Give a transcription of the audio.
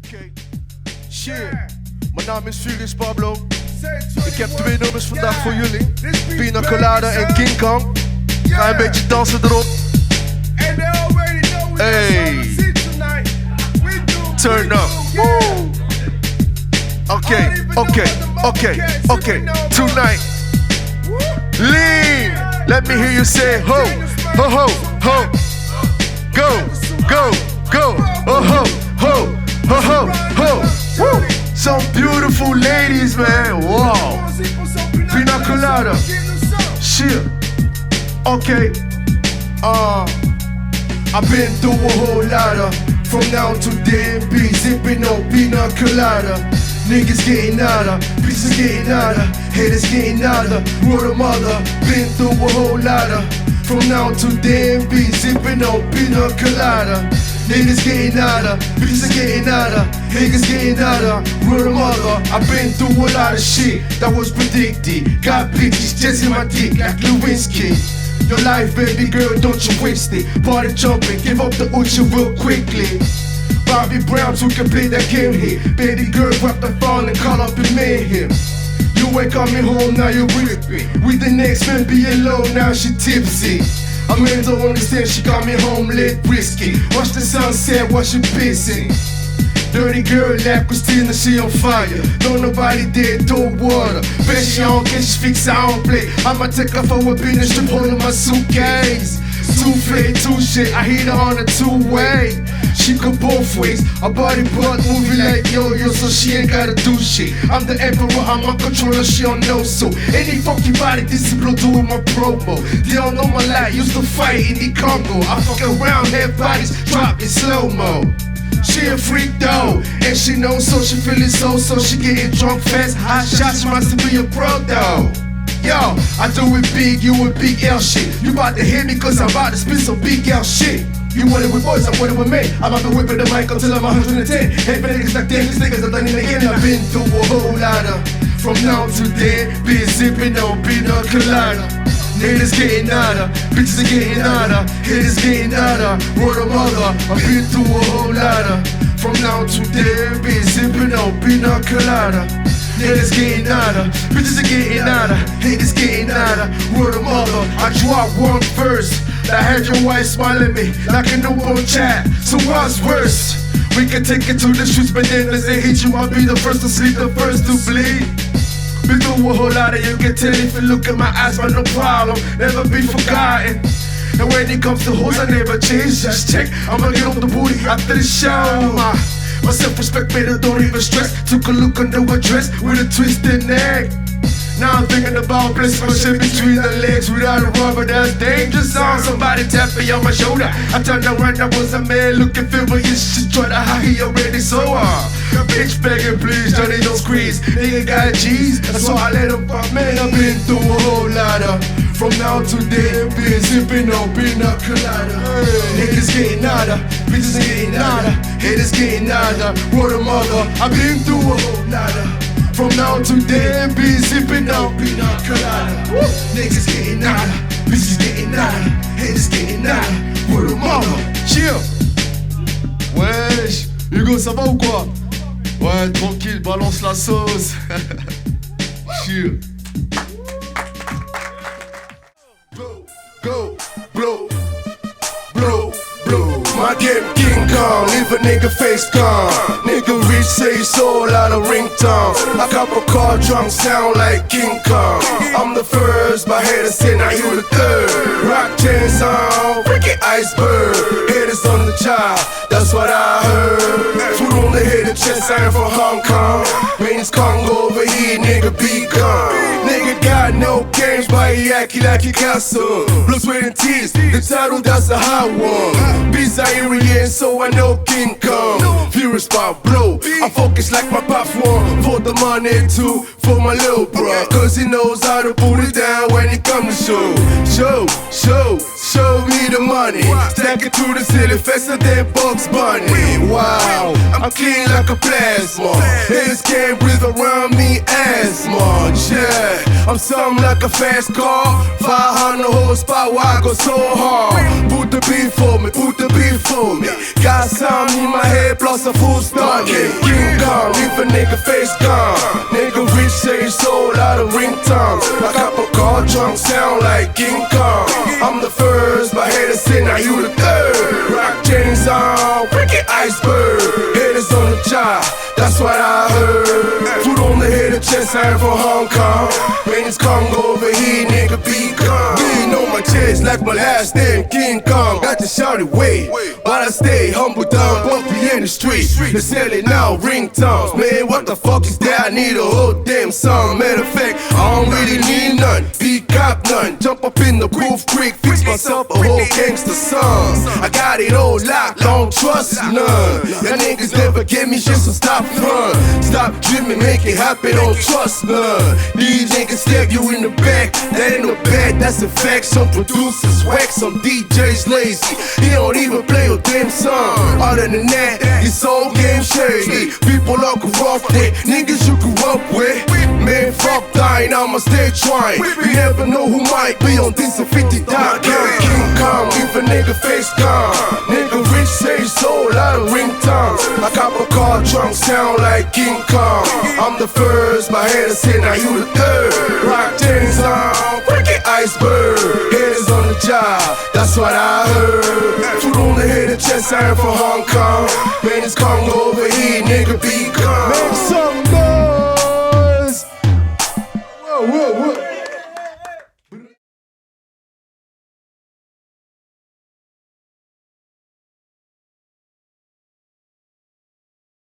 Oké. Shit. Mijn naam is Furious Pablo. Ik heb 2 nummers vandaag voor jullie. Pina Colada en King Kong. Ga een beetje dansen erop. Hey. Turn up. Okay. Tonight. Lean. Let me hear you say ho, ho, ho, ho. Go, go, go. Oh, ho, ho, ho, ho, ho. Woo. Some beautiful ladies, man. Wow. Pina Colada. Shit. Okay. I've been through a whole lot. From now to then, be zipping on Pina Colada. Niggas getting outer, bitches getting outer, haters getting outer, word of mother, been through a whole lot. From now to then, be zipping on Pina Colada. Niggas getting outer, bitches getting outer, haters getting outer, word of mother. I've been through a lot of shit that was predicted. Got bitches just in my dick like Lewinsky. Your life, baby girl, don't you waste it. Party jumping, give up the Uchi real quickly. Bobby Brown who can play that game here. Baby girl, grab the phone and call up and mayhem. You ain't coming home, now you're with me. With the next man be alone, now she tipsy. I mean, don't understand, she got me home late risky. Watch the sunset, watch it pissing. Dirty girl like Christina, she on fire. Don't nobody there, throw water. Bet she don't get she fix, I don't play. I'ma take her for a business strip holding my suitcase. Two-play, two-shit, I hit her on a two-way. She go both ways, her body part moving like yo-yo, so she ain't gotta do shit. I'm the emperor, I'm a controller, she don't know so. Any fucking body, this is blow doing my promo. They don't know my life, used to fight in the Congo. I fuck around, have bodies, drop in slow-mo. She a freak though, and she knows so she feeling so she getting drunk fast. Hot shots, she wants to be a pro though. Yo, I do it big, you with big L shit. You about to hit me cause I'm about to spit some big L shit. You want it with boys, I want it with men. I'm about to whip the mic until I'm 110. Hey, for niggas like them, these niggas are done it again. I've been through a whole lot of. From now to then, been zipping on Pina Colada. Niggas getting outer, bitches are getting outer, haters getting outer, word of mother, I've been through a whole lot of. From now to then, been zipping on Pina Colada. Niggas getting outer, bitches are getting outer, haters getting outer, word of mother. I dropped one verse, I had your wife smiling at me like a newborn child. So what's worse? We can take it to the streets, but then as they hit you, I'll be the first to sleep, the first to bleed. Been through a whole lot of you can tell if you look at my eyes, but no problem, never be forgotten. And when it comes to hoes, I never change, just check. I'ma get on the booty after the show. My self-respect made it, don't even stress. Took a look under a dress with a twisted neck. Now I'm thinking about placing my shit between the legs without a rubber, that's dangerous. On somebody tapping on my shoulder. I turned around, I was a man looking furious. She tried to hide, he already saw her. Bitch begging, please, Johnny, don't squeeze. Nigga got G's, that's why I let him pop. Man, I've been through a whole lot of. From now to then, been zipping on Pina Colada. Niggas getting outer, bitches getting outer, haters getting outer, word of mother. I've been through a whole lot of. From now to then, be zipping on Pina Colada. Niggas getting outer, bitches getting outer, haters getting outer, word of mother. Chill. Wesh, Hugo, ça va ou quoi? Ouais, tranquille, balance la sauce. Chill. Go, blow, blow, blow. My game King Kong, leave a nigga face gone. Nigga rich say he's sold out of ringtone. I got a car drunk, sound like King Kong. I'm the first, my haters say now you the third. Rock chains on, freaking iceberg. Haters on the job, that's what I heard. Food on the head, the chest, I am from Hong Kong. Means Congo over here, nigga be gone. Nigga got no games, but he acting like he got some. Blood, sweat and tears, the title that's a hot one. Bizarre, so I know King Kong. Furious Pablo, I focus like my pop one. For the money too, for my little bro. Cause he knows how to put it down when it comes to show. Show me the money. Stack it to the ceiling, faster than Bugs Bunny. Wow, I'm clean like a plasma. Haters can't breathe around me, asthma. Yeah, I'm something like a fast car. 500 horsepower, I go so hard. Put the beat for me, put the beat for me. Got something in my head, plus a full stop. King Kong, leave a nigga face gone. Nigga rich say he sold out of ringtones. My copper car trunk sound like King Kong. I'm the first, my head is in, now you the third. Rock chains on, freaking iceberg. Haters on the job, that's what I heard. Foot on the head, the chest, I am from Hong Kong. When it's Congo over here, nigga, be gone. Lean on my chest like my last name, King Kong. Got the shouty way, but I stay humble, down, bumpy in the street. They're selling now ringtones. Man, what the fuck is that? I need a whole damn song. Matter of fact, I don't really need none. Be cop none. Jump up in the booth quick, fix myself a whole gangster song. I got it all locked, don't trust none. Y'all niggas never give me shit, so stop run. Stop dreaming, make it happen, don't trust none. These niggas stab you in the back, that ain't no bad, that's a fact. Some producers whack, some DJs lazy. He don't even play a damn song. Other than that, it's all game shady. People I grew up with, niggas you grew up with. Man, fuck dying, I'ma stay trying. You never know who might be on this 50 dot. King Kong, leave a nigga face gone. Nigga rich say he sold out of ringtones. My copper car trunk sound like King Kong. I'm the first, my head is in, now you the third. Rock chains on, freaking iceberg. Haters on the job, that's what I heard. Foot on the head, the chest, I am from Hong Kong. Man, it's Congo over here, nigga, be